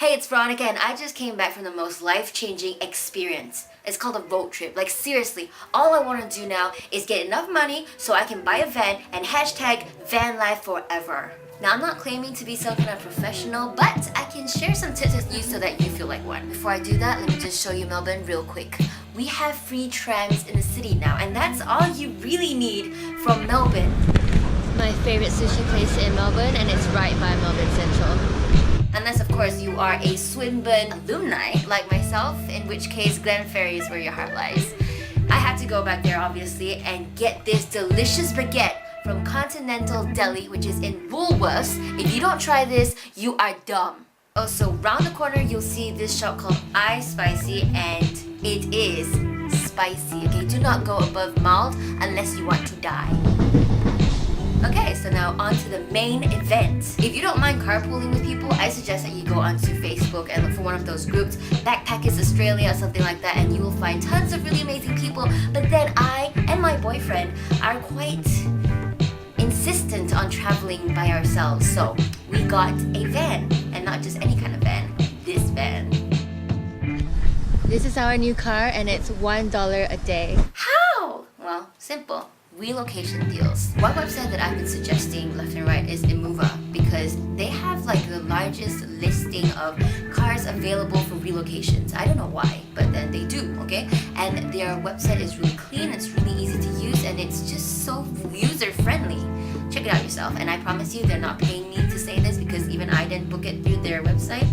Hey, it's Veronica and I just came back from the most life-changing experience. It's called a road trip. Like seriously, all I want to do now is get enough money so I can buy a van and hashtag van life forever. Now I'm not claiming to be some kind of professional, but I can share some tips with you so that you feel like one. Before I do that, let me just show you Melbourne real quick. We have free trams in the city now, and that's all you really need from Melbourne. My favorite sushi place in Melbourne, and it's right by Melbourne Central. Unless of course you are a Swinburne alumni like myself, in which case Glen Ferry is where your heart lies. I had to go back there obviously and get this delicious baguette from Continental Deli, which is in Woolworths. If you don't try this, you are dumb. Also, round the corner you'll see this shop called iSpicy, and it is spicy. Okay, do not go above mild unless you want to die. Okay, so now on to the main event. If you don't mind carpooling with people, I suggest that you go onto Facebook and look for one of those groups, Backpackers Australia or something like that, and you will find tons of really amazing people. But then I and my boyfriend are quite insistent on traveling by ourselves, so we got a van, and not just any kind of van, this van. This is our new car, and it's $1 a day. How? Well, simple. Relocation deals. One website that I've been suggesting left and right is Imova, because they have like the largest listing of cars available for relocations. I don't know why, but then they do, okay? And their website is really clean, it's really easy to use, and it's just so user-friendly. Check it out yourself, and I promise you they're not paying me to say this because even I didn't book it through their website.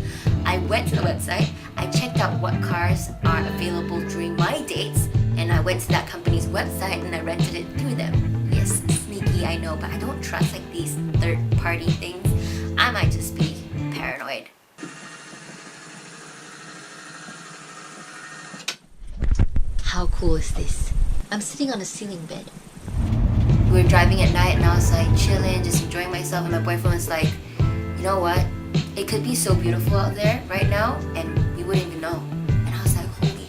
I went to the website, I checked out what cars are available during my dates, and I went to that company's website and I rented it through them. Yes, sneaky, I know, but I don't trust like these third-party things. I might just be paranoid. How cool is this? I'm sitting on a ceiling bed. We were driving at night and I was like chilling, just enjoying myself, and my boyfriend was like, you know what? It could be so beautiful out there right now and we wouldn't even know. And I was like, holy,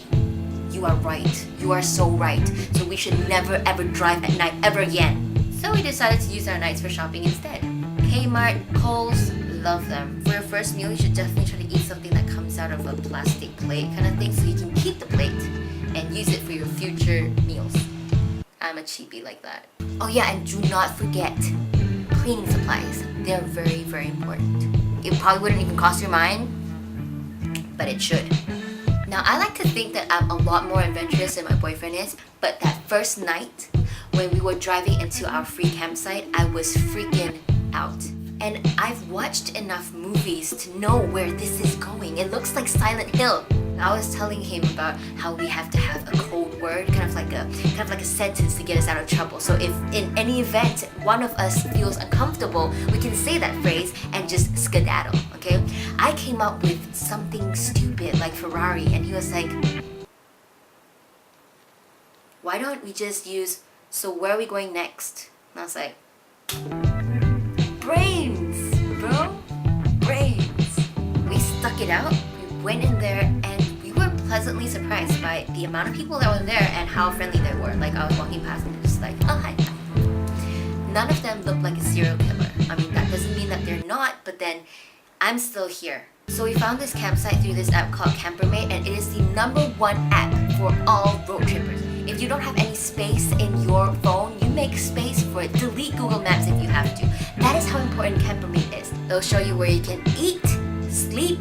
you are right. You are so right. So we should never ever drive at night ever again. So we decided to use our nights for shopping instead. Kmart, Kohl's, love them. For your first meal, you should definitely try to eat something that comes out of a plastic plate kind of thing so you can keep the plate and use it for your future meals. I'm a cheapie like that. Oh yeah, and do not forget cleaning supplies. They're very, very important. It probably wouldn't even cross your mind, but it should. Now, I like to think that I'm a lot more adventurous than my boyfriend is, but that first night when we were driving into our free campsite, I was freaking out. And I've watched enough movies to know where this is going. It looks like Silent Hill. I was telling him about how we have to have a code word, kind of like a sentence to get us out of trouble. So if in any event one of us feels uncomfortable, we can say that phrase and just skedaddle, okay? I came up with something stupid like Ferrari, and he was like, why don't we just use, so where are we going next? And I was like, brains, bro, brains. We stuck it out, we went in there, and we were pleasantly surprised by the amount of people that were there and how friendly they were. Like I was walking past and they're just like, oh hi. None of them looked like a serial killer. I mean, that doesn't mean that they're not, but then I'm still here. So we found this campsite through this app called Campermate, and it is the #1 app for all road trippers. If you don't have any space in your phone, you make space for it. Delete Google Maps if you have to. That is how important Campermate is. They'll show you where you can eat, sleep,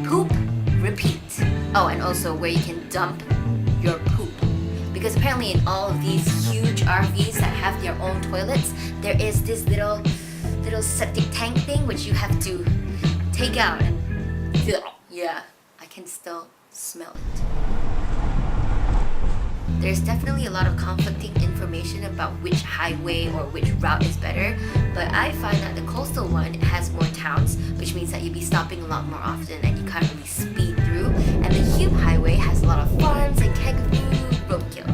poop, repeat. Oh, and also where you can dump your poop. Because apparently in all of these huge RVs that have their own toilets, there is this little septic tank thing which you have to take out and yeah, I can still smell it. There's definitely a lot of conflicting information about which highway or which route is better, but I find that the coastal one has more towns, which means that you'll be stopping a lot more often and you can't really speed through, and the Hume Highway has a lot of farms and kangaroo roadkill.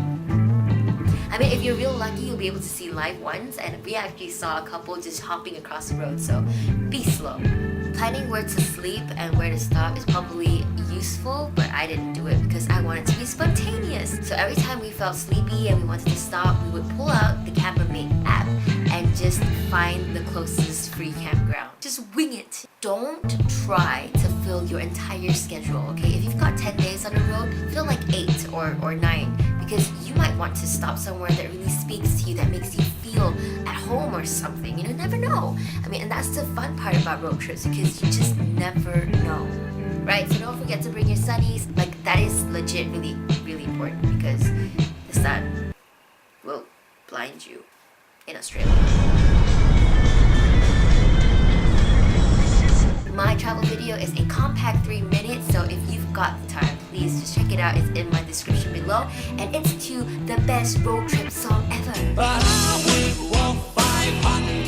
I mean, if you're real lucky, you'll be able to see live ones, and we actually saw a couple just hopping across the road, so be slow. Planning where to sleep and where to stop is probably useful, but I didn't do it because I wanted to be spontaneous. So every time we felt sleepy and we wanted to stop, we would pull out the Campermate app and just find the closest free campground. Just wing it. don't try to fill your entire schedule, okay? If you've got 10 days on the road, feel like 8 or 9, because you might want to stop somewhere that really speaks to you, that makes you feel at home or something. You never know. I mean, and that's the fun part about road trips, because you just never know, right? So don't forget to bring your sunnies. Like, that is legit really, really important, because the sun will blind you in Australia. My travel video is a compact 3 minutes, so if you've got the time, please just check it out. It's in my description below, and it's to the best road trip song ever. But I would walk 500